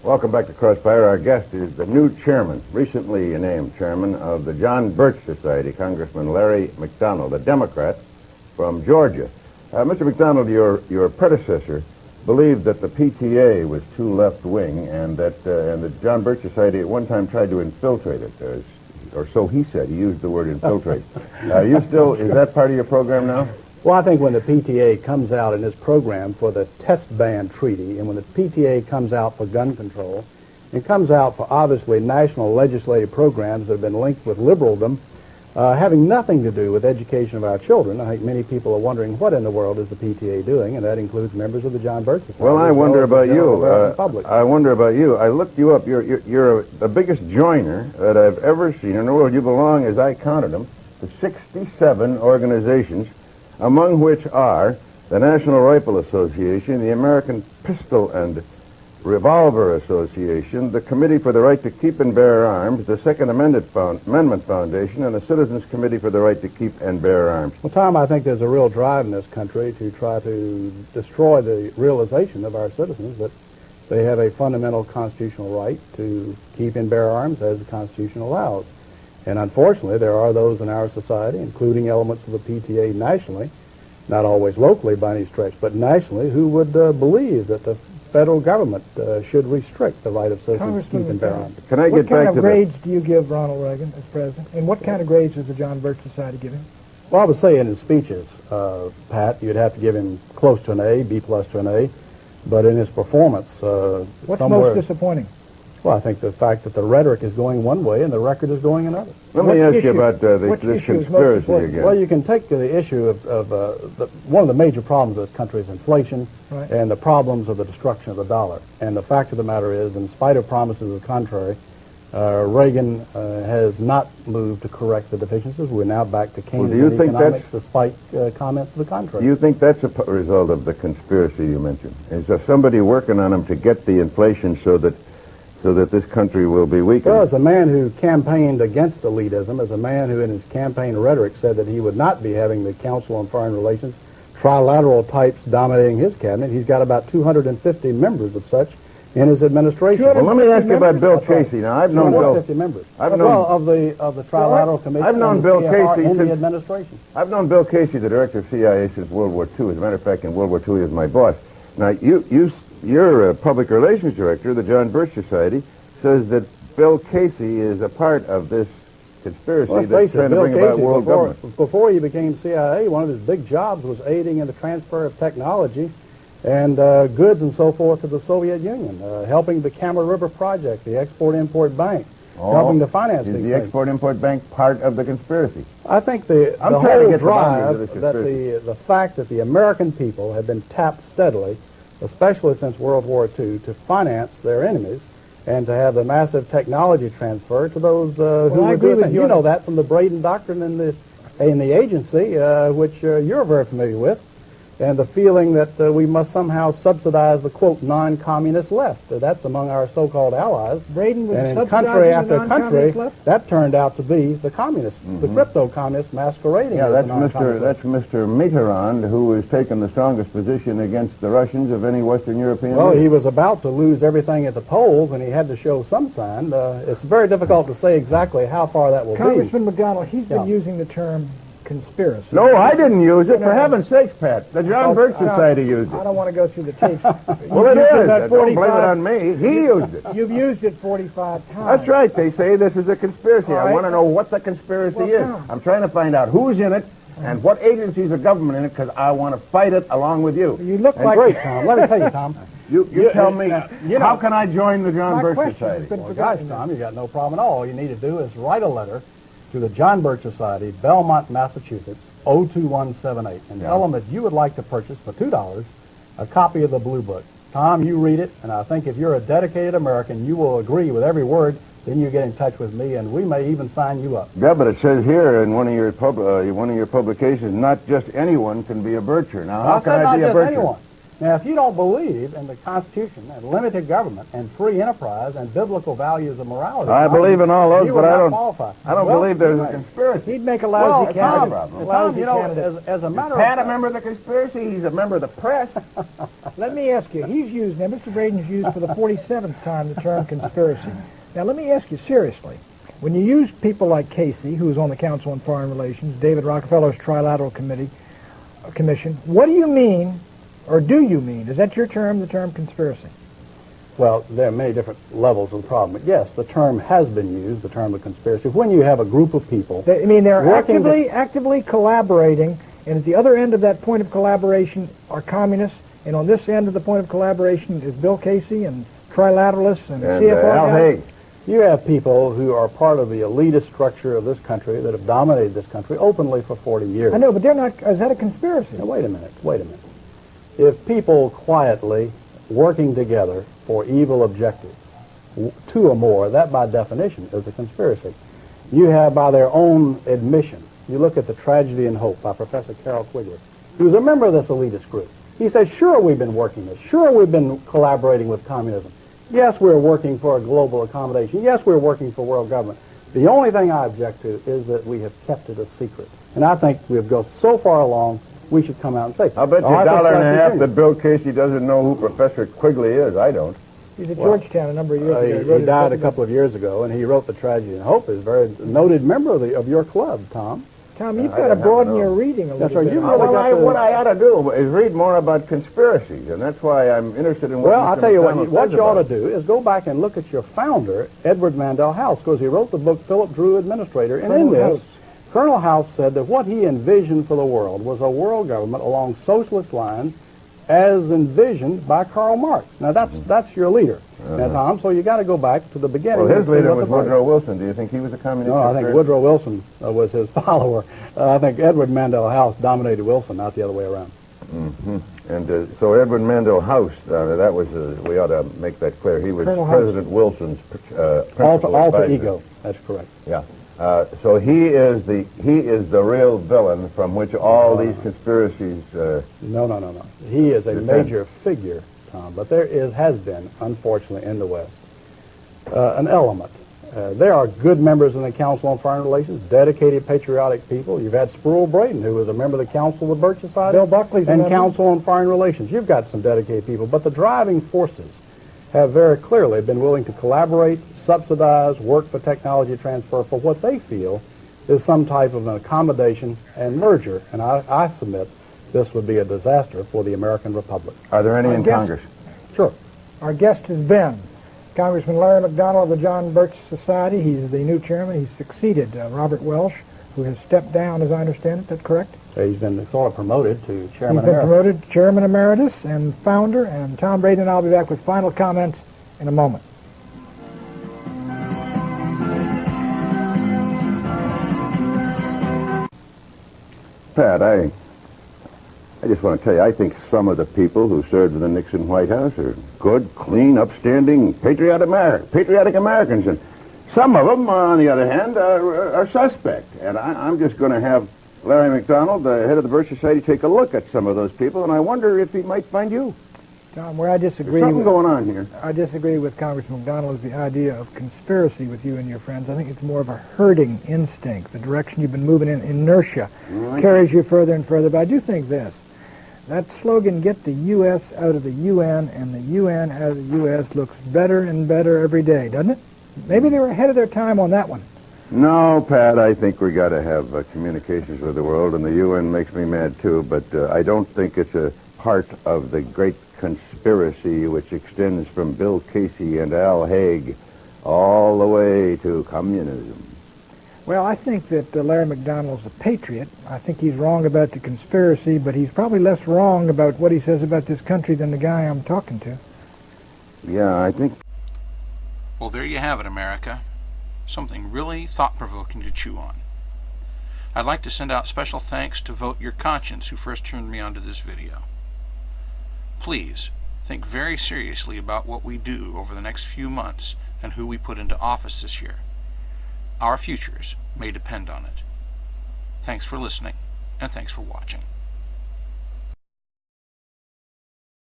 Welcome back to Crossfire. Our guest is the new chairman, recently named chairman of the John Birch Society, Congressman Larry McDonald, a Democrat from Georgia. Mr. McDonald, your predecessor believed that the PTA was too left-wing and that the John Birch Society at one time tried to infiltrate it, or so he said. He used the word infiltrate. Is that part of your program now? Well, I think when the PTA comes out in this program for the test ban treaty, and when the PTA comes out for gun control, and comes out for obviously national legislative programs that have been linked with liberaldom, having nothing to do with education of our children, I think many people are wondering what in the world is the PTA doing, and that includes members of the John Birch Society. Well, I wonder about you. I wonder about you. I looked you up. You're the biggest joiner that I've ever seen in the world. You belong, as I counted them, to 67 organizations, among which are the National Rifle Association, the American Pistol and Revolver Association, the Committee for the Right to Keep and Bear Arms, the Second Amendment Foundation, and the Citizens Committee for the Right to Keep and Bear Arms. Well, Tom, I think there's a real drive in this country to try to destroy the realization of our citizens that they have a fundamental constitutional right to keep and bear arms as the Constitution allows. And unfortunately, there are those in our society, including elements of the PTA nationally, not always locally by any stretch, but nationally, who would believe that the federal government should restrict the right of citizens to keep and bear arms. Can I get back to What kind of grades do you give Ronald Reagan as president? And what kind of grades does the John Birch Society give him? Well, I would say in his speeches, Pat, you'd have to give him close to an A, B plus to an A, but in his performance, what's most disappointing? Well, I think the fact that the rhetoric is going one way and the record is going another. Let me ask you about this conspiracy again. Well, you can take the issue of one of the major problems of this country is inflation, right, and the problems of the destruction of the dollar. And the fact of the matter is, in spite of promises to the contrary, Reagan has not moved to correct the deficiencies. We're now back to Keynesian economics, despite comments to the contrary. Do you think that's a result of the conspiracy you mentioned? Is there somebody working on them to get the inflation so that this country will be weakened? Well, as a man who campaigned against elitism, as a man who in his campaign rhetoric said that he would not be having the Council on Foreign Relations trilateral types dominating his cabinet, he's got about 250 members of such in his administration. Well, let me ask you about Bill Casey. Now, I've known Bill. 250 members. Of the trilateral commission. I've known Bill Casey in the administration. I've known Bill Casey, the director of CIA, since World War II. As a matter of fact, in World War II, he was my boss. Now, your public relations director, the John Birch Society, says that Bill Casey is a part of this conspiracy that's trying to bring about world government. Before he became CIA, one of his big jobs was aiding in the transfer of technology and goods and so forth to the Soviet Union, helping the Kama River Project, the Export-Import Bank, helping to finance these things. Is the Export-Import Bank part of the conspiracy? I think the whole drive, the fact that the American people have been tapped steadily, especially since World War II, to finance their enemies and to have the massive technology transfer to those who were doing it. You know that from the Braden Doctrine in the agency, which you're very familiar with, and the feeling that we must somehow subsidize the, quote, non-communist left. That's among our so-called allies. Braden was and in country after country, that turned out to be the communists, the crypto-communists masquerading as the non-communist left. That's Mr. Mitterrand, who has taken the strongest position against the Russians of any Western European Well, leader. he was about to lose everything at the polls, and he had to show some sign. It's very difficult to say exactly how far that will Congressman McDonald, he's been using the term conspiracy. No, I didn't use it. For heaven's sakes, Pat. The John Birch Society used it. I don't want to go through the tapes. Well, it is. Don't blame it on me. He used it. You've used it 45 times. That's right. They say this is a conspiracy. I want to know what the conspiracy is. I'm trying to find out who's in it and what agencies of government in it, because I want to fight it along with you. You look like... Great, Tom. Let me tell you, Tom. You tell me, how can I join the John Birch Society? Well, gosh, Tom, you got no problem at all. All you need to do is write a letter to the John Birch Society, Belmont, Massachusetts, 02178, and tell them that you would like to purchase for $2 a copy of the Blue Book. Tom, you read it, and I think if you're a dedicated American, you will agree with every word. Then you get in touch with me, and we may even sign you up. Yeah, but it says here in one of your publications, not just anyone can be a Bircher. Now, how can I be a Bircher? Anyone. Now, if you don't believe in the Constitution and limited government and free enterprise and biblical values of morality, I believe in all those, but I don't Well, believe there's a conspiracy. He'd make a lousy candidate. Tom, you know, as a matter of Pat, a member of the conspiracy, he's a member of the press. Let me ask you, now Mr. Braden's used for the 47th time the term conspiracy. Now let me ask you seriously, when you use people like Casey, who's on the Council on Foreign Relations, David Rockefeller's Trilateral Commission, what do you mean, or do you mean, is that your term, the term conspiracy? Well, there are many different levels of the problem. But yes, the term has been used, the term of conspiracy. When you have a group of people... they're actively collaborating, and at the other end of that point of collaboration are communists, and on this end of the point of collaboration is Bill Casey and trilateralists and CFR Al Haig. You have people who are part of the elitist structure of this country that have dominated this country openly for 40 years. I know, but they're not... Is that a conspiracy? Now, wait a minute. If people quietly working together for evil objectives, two or more, that by definition is a conspiracy. You have, by their own admission, you look at The Tragedy and Hope by Professor Carroll Quigley, who's a member of this elitist group. He says, sure, we've been working this. Sure, we've been collaborating with communism. Yes, we're working for a global accommodation. Yes, we're working for world government. The only thing I object to is that we have kept it a secret. And I think we've gone so far along, we should come out and say, I'll bet you $1.50 that Bill Casey doesn't know who Professor Quigley is. I don't. He's at Georgetown a number of years ago. He died a couple of years ago, and he wrote The Tragedy and Hope. He's a very noted member of your club, Tom. Tom, you've got to broaden your reading a little bit. What I ought to do is read more about conspiracies, and that's why I'm interested in what Well, I'll tell you what you ought to do is go back and look at your founder, Edward Mandell House, because he wrote the book Philip Drew Administrator, and in this, Colonel House said that what he envisioned for the world was a world government along socialist lines as envisioned by Karl Marx. Now, that's your leader. Now, Tom, so you got to go back to the beginning. Well, his leader was Woodrow Wilson. Do you think he was a communist? No, I think Woodrow Wilson was his follower. I think Edward Mandell House dominated Wilson, not the other way around. And so Edward Mandell House, that was, we ought to make that clear. He was President Wilson's alter ego. That's correct. Yeah. So he is the real villain from which all these conspiracies... No. He is a major figure, Tom, but there has been, unfortunately, in the West, an element. There are good members in the Council on Foreign Relations, dedicated, patriotic people. You've had Sproul Braden, who was a member of the Council of the Birch Society. Bill Buckley's and Council on Foreign Relations. You've got some dedicated people, but the driving forces have very clearly been willing to collaborate, subsidize, work for technology transfer for what they feel is some type of an accommodation and merger. And I submit this would be a disaster for the American Republic. Are there any in Congress? Sure. Our guest has been Congressman Larry McDonald of the John Birch Society. He's the new chairman. He's succeeded Robert Welsh, who has stepped down, as I understand it. That's correct? He's been sort of promoted to chairman emeritus. He's been promoted to chairman emeritus and founder. And Tom Braden and I will be back with final comments in a moment. Pat, I just want to tell you, I think some of the people who served in the Nixon White House are good, clean, upstanding, patriotic Americans. And some of them, on the other hand, are suspect. And I'm just going to have Larry McDonald, the head of the Birch Society, take a look at some of those people, and I wonder if he might find you. Tom, where I disagree... There's something going on here. I disagree with Congressman McDonald is the idea of conspiracy with you and your friends. I think it's more of a herding instinct. The direction you've been moving in, inertia, carries you further and further. But I do think this. That slogan, get the U.S. out of the UN and the UN out of the U.S., looks better and better every day, doesn't it? Maybe they were ahead of their time on that one. No, Pat, I think we got to have communications with the world, and the UN makes me mad too, but I don't think it's a part of the great conspiracy which extends from Bill Casey and Al Haig all the way to communism. Well, I think that Larry McDonald's a patriot. I think he's wrong about the conspiracy, but he's probably less wrong about what he says about this country than the guy I'm talking to. Yeah, I think... Well, there you have it, America. Something really thought-provoking to chew on. I'd like to send out special thanks to Vote Your Conscience, who first turned me onto this video. Please, think very seriously about what we do over the next few months and who we put into office this year. Our futures may depend on it. Thanks for listening, and thanks for watching.